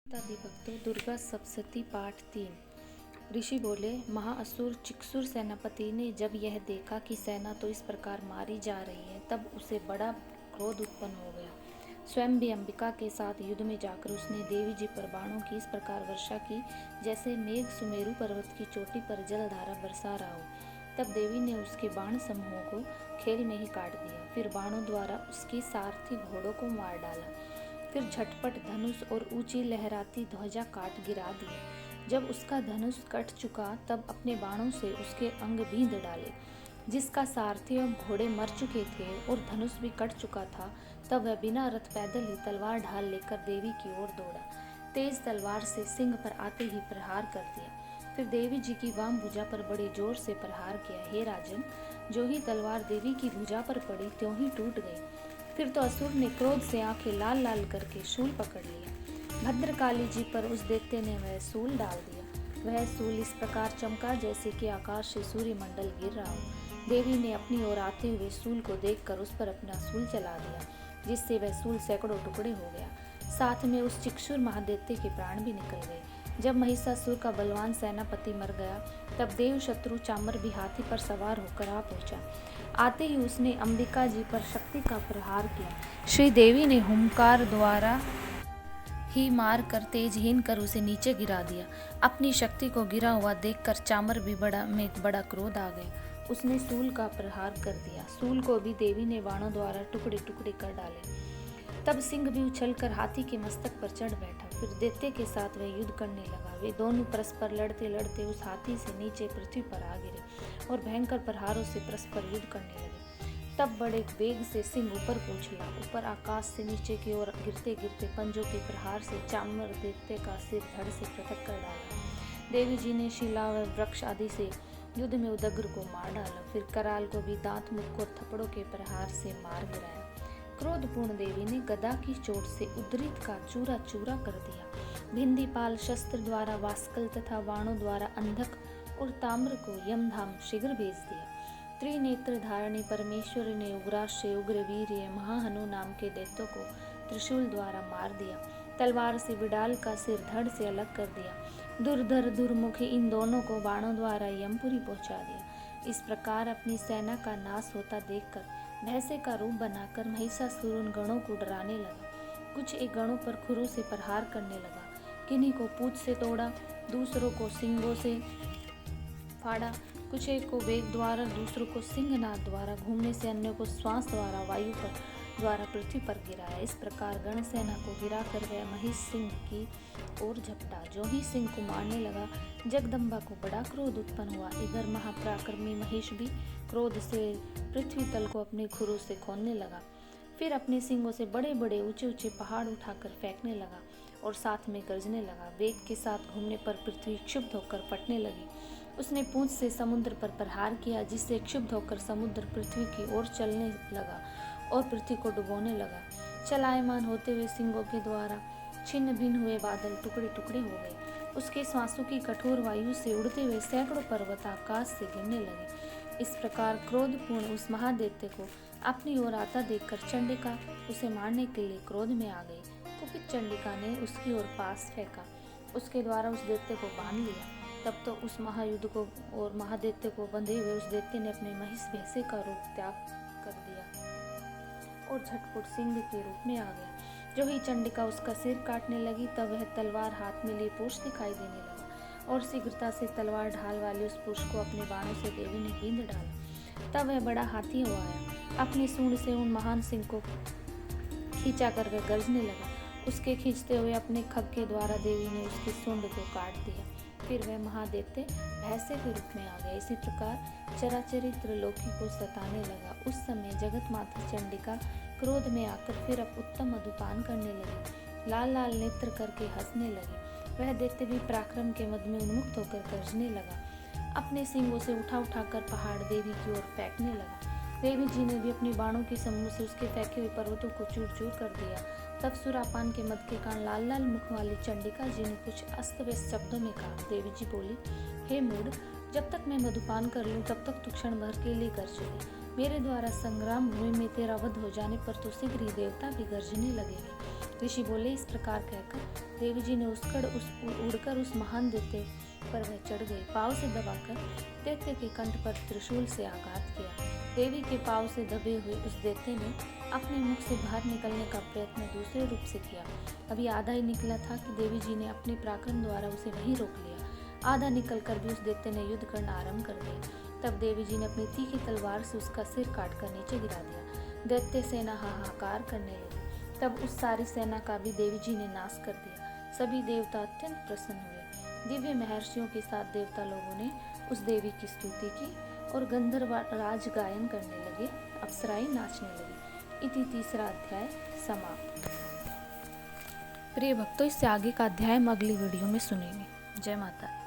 आदि भक्तों, दुर्गा सप्तशती पाठ 3। ऋषि बोले, महाअसुर चिक्षुर सेनापति ने जब यह देखा कि सेना तो इस प्रकार मारी जा रही है, तब उसे बड़ा क्रोध उत्पन्न हो गया। स्वयं भी अंबिका के साथ युद्ध में जाकर उसने देवी जी पर बाणों की इस प्रकार वर्षा की जैसे मेघ सुमेरु पर्वत की चोटी पर जलधारा बरसा रहा हो। तब देवी ने उसके बाण समूहों को खेल में ही काट दिया। फिर बाणों द्वारा उसकी सारथी घोड़ों को मार डाला। फिर झटपट धनुष और ऊंची लहराती ध्वजा काट गिरा दिए। जब उसका धनुष कट चुका, तब अपने बाणों से उसके अंग बींध डाले। जिसका सारथी और घोड़े मर चुके थे और धनुष भी कट चुका था, तब वह बिना रथ पैदल ही तलवार ढाल लेकर देवी की ओर दौड़ा। तेज तलवार से सिंह पर आते ही प्रहार कर दिया। फिर देवी जी की वाम भुजा पर बड़े जोर से प्रहार किया। हे राजन, जो ही तलवार देवी की भुजा पर पड़ी, त्यों ही टूट गई। फिर तो असुर ने क्रोध से आंखें लाल लाल करके शूल पकड़ लिया। भद्रकाली जी पर उस दैत्य ने वह शूल डाल दिया। वह शूल इस प्रकार चमका जैसे कि आकाश से सूर्य मंडल गिर रहा हो। देवी ने अपनी ओर आते हुए शूल को देखकर उस पर अपना शूल चला दिया, जिससे वह शूल सैकड़ों टुकड़े हो गया। साथ में उस चिक्षुर महादैत्य के प्राण भी निकल गए। जब महिषासुर का बलवान सेनापति मर गया, तब देव शत्रु चामर भी हाथी पर सवार होकर आ पहुंचा। आते ही उसने अंबिका जी पर शक्ति का प्रहार किया। श्री देवी ने हुंकार द्वारा ही मार कर तेजहीन कर उसे नीचे गिरा दिया। अपनी शक्ति को गिरा हुआ देखकर चामर भी बड़ा क्रोध आ गया। उसने शूल का प्रहार कर दिया। शूल को भी देवी ने बाणों द्वारा टुकड़े टुकड़े कर डाले। तब सिंह भी उछलकर हाथी के मस्तक पर चढ़ बैठा। फिर दैत्य के साथ वह युद्ध करने लगा। वे दोनों परस्पर लड़ते लड़ते उस हाथी से नीचे पृथ्वी पर आ गिरे और भयंकर प्रहारों से परस्पर युद्ध करने लगे। तब बड़े वेग से सिंह ऊपर उछला। ऊपर आकाश से नीचे की ओर गिरते गिरते पंजों के प्रहार से चामर दैत्य का सिर धड़ से पृथक कर डाला। देवी जी ने शिला व वृक्ष आदि से युद्ध में उदग्र को मार डाला। फिर कराल को भी दांत मुख और थप्पड़ों के प्रहार से मार गिराया। क्रोधपूर्ण देवी ने गदा की चोट से उद्रित का चूरा चूरा कर दिया। भिंदीपाल शस्त्र द्वारा वास्कल तथा बाणों द्वारा अंधक और ताम्र को यमधाम शीघ्र भेज दिया। त्रिनेत्र धारणी परमेश्वरी ने उग्राश्य उग्र वीर्य महाहनु नाम के दैत्यों को त्रिशूल द्वारा मार दिया। तलवार से बिडाल का सिर धड़ से अलग कर दिया। दुर्धर दुर्मुखी इन दोनों को बाणों द्वारा यमपुरी पहुंचा दिया। इस प्रकार अपनी सेना का नाश होता देखकर भैंसे का रूप बनाकर महिषासुर उन गणों को डराने लगा। कुछ एक गणों पर खुरों से प्रहार करने लगा। किन्हीं को पूंछ से तोड़ा, दूसरों को सींगों से फाड़ा। कुछ एक को वेग द्वारा, दूसरों को सिंहनाद द्वारा, घूमने से अन्यों को श्वास द्वारा वायु पर द्वारा पृथ्वी पर गिराया। इस प्रकार गण सेना को गिरा कर वह महिष सिंह की ओर झपटा। जो ही सिंह को मारने लगा, जगदम्बा को बड़ा क्रोध उत्पन्न हुआ। इधर महापराक्रमी महिष भी क्रोध से पृथ्वी तल को अपने खुरों से खोदने लगा। फिर अपने सिंगों से बड़े बड़े ऊंचे ऊंचे पहाड़ उठाकर फेंकने लगा और साथ में गरजने लगा। वेग के साथ घूमने पर पृथ्वी क्षुब्ध होकर फटने लगी। उसने पूंछ से समुद्र पर प्रहार किया, जिससे क्षुब्ध होकर समुद्र पृथ्वी की ओर चलने लगा और पृथ्वी को डुबोने लगा। चलायमान होते हुए सिंगों के द्वारा छिन्न भिन्न हुए बादल टुकड़े टुकड़े हो गए। उसके श्वासों की कठोर वायु से उड़ते हुए सैकड़ों पर्वत आकाश से गिरने लगे। इस प्रकार क्रोधपूर्ण उस महादैत्य को अपनी ओर आता देखकर चंडिका उसे मारने के लिए क्रोध में आ गई। कुपित चंडिका ने उसकी ओर पास फेंका। उसके द्वारा उस दैत्य को बांध लिया। तब तो उस महायुद्ध को और महादैत्य को बंधे हुए उस दैत्य ने अपने महिष भैंसे का रूप त्याग कर दिया और झटपट सिंह के रूप में आ गया। जो ही चंडिका उसका सिर काटने लगी, तब वह तलवार हाथ में लिए पुरुष दिखाई देने लगा और शीघ्रता से तलवार ढाल वाले उस पुरुष को अपने बाणों से देवी ने बींध डाला। तब वह बड़ा हाथी हुआ आया। अपनी सूंड से उन महान सिंह को खींचा कर वह गरजने लगा। उसके खींचते हुए अपने खग के द्वारा देवी ने उसकी सूंड को काट दिया। फिर वह महादैत्य भैंसे के रूप में आ गया। इसी प्रकार चराचरी त्रिलोकी को सताने लगा। उस समय जगत माता चंडिका क्रोध में आकर फिर अब उत्तम मधुपान करने लगी। लाल लाल नेत्र करके हंसने लगी। वह दैत्य भी पराक्रम के मद में उन्मुक्त होकर गरजने लगा। अपने सींगों से उठा उठाकर पहाड़ देवी की ओर फेंकने लगा। देवी जी ने भी अपनी बाणों के समूह से उसके फेंके हुए पर्वतों को चूर चूर कर दिया। तब सुरापान के मद के कारण लाल लाल मुख वाली चंडिका जी ने कुछ अस्त व्यस्त शब्दों में कहा। देवी जी बोली, हे मूढ़, जब तक मैं मधुपान कर लूं, तब तक तू क्षण भर के लिए गरजेगी। मेरे द्वारा संग्राम में तेरा वध हो जाने पर तो शीघ्र ही देवता भी गरजने लगेंगे। ऋषि बोले। इस प्रकार कहकर देवी जी ने उड़कर उस महान दैत्य पर वह चढ़ गए। पाँव से दबाकर दैत्य के कंठ पर त्रिशूल से आघात किया। देवी के पाँव से दबे हुए उस दैत्य ने अपने मुख से बाहर निकलने का प्रयत्न दूसरे रूप से किया। अभी आधा ही निकला था कि देवी जी ने अपने पराक्रम द्वारा उसे वहीं रोक लिया। आधा निकलकर भी उस दैत्य ने युद्ध करना आरंभ कर दिया। तब देवी जी ने अपनी तीखी तलवार से उसका सिर काटकर नीचे गिरा दिया। दैत्य सेना हाहाकार करने लगी। तब उस सारी सेना का भी देवी जी ने नाश कर दिया। सभी देवता अत्यंत प्रसन्न हुए। दिव्य महर्षियों के साथ देवता लोगों ने उस देवी की स्तुति की और गंधर्व राज गायन करने लगे, अप्सराएं नाचने लगी। इति तीसरा अध्याय समाप्त। प्रिय भक्तों, इससे आगे का अध्याय हम अगली वीडियो में सुनेंगे। जय माता।